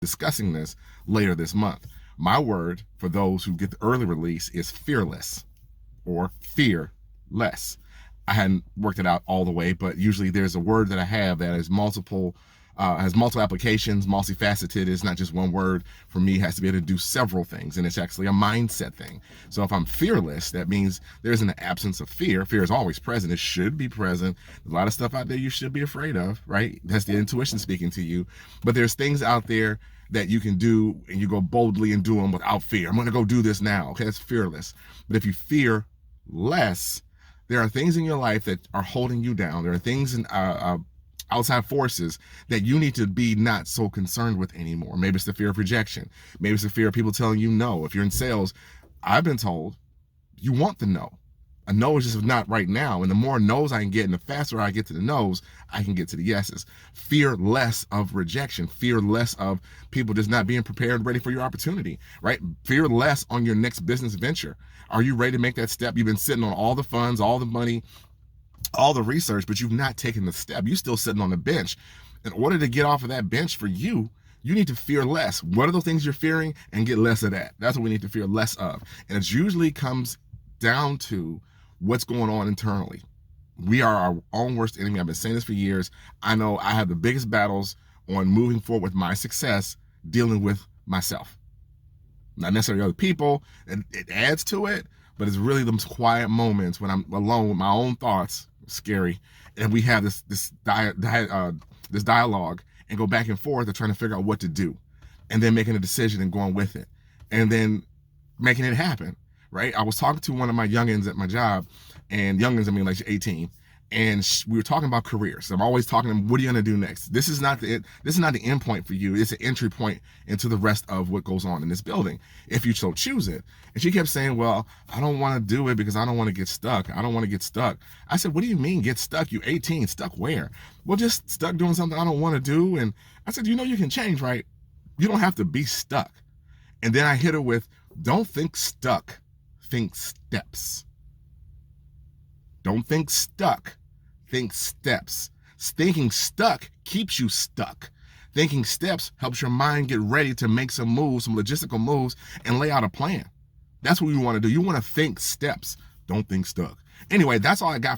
discussing this later this month. My word for those who get the early release is fearless or fearless. I hadn't worked it out all the way, but usually there's a word that I have that has multiple applications, multifaceted. It's not just one word. For me, it has to be able to do several things, and it's actually a mindset thing. So if I'm fearless, that means there's an absence of fear. Fear is always present. It should be present. There's a lot of stuff out there you should be afraid of, right? That's the intuition speaking to you. But there's things out there that you can do, and you go boldly and do them without fear. I'm going to go do this now. Okay, that's fearless. But if you fear less, there are things in your life that are holding you down. There are things in outside forces that you need to be not so concerned with anymore. Maybe it's the fear of rejection. Maybe it's the fear of people telling you no. If you're in sales, I've been told you want the no. A no is just not right now. And the more no's I can get and the faster I get to the no's, I can get to the yeses. Fear less of rejection. Fear less of people just not being prepared and ready for your opportunity, right? Fear less on your next business venture. Are you ready to make that step? You've been sitting on all the funds, all the money, all the research, but you've not taken the step. You're still sitting on the bench. In order to get off of that bench for you, you need to fear less. What are the things you're fearing, and get less of that? That's what we need to fear less of. And it usually comes down to what's going on internally. We are our own worst enemy. I've been saying this for years. I know I have the biggest battles on moving forward with my success dealing with myself. Not necessarily other people. It adds to it, but it's really those quiet moments when I'm alone with my own thoughts, scary, and we have this dialogue and go back and forth of trying to figure out what to do, and then making a decision and going with it, and then making it happen. Right? I was talking to one of my youngins at my job, and youngins, I mean like 18, and we were talking about careers. So I'm always talking to them, what are you going to do next? This is not the end point for you. It's an entry point into the rest of what goes on in this building, if you so choose it. And she kept saying, well, I don't want to do it because I don't want to get stuck. I don't want to get stuck. I said, what do you mean get stuck? You 18, stuck where? Well, just stuck doing something I don't want to do. And I said, you can change, right? You don't have to be stuck. And then I hit her with, don't think stuck. Think steps. Don't think stuck. Think steps. Thinking stuck keeps you stuck. Thinking steps helps your mind get ready to make some moves, some logistical moves, and lay out a plan. That's what you want to do. You want to think steps. Don't think stuck. Anyway, that's all I got.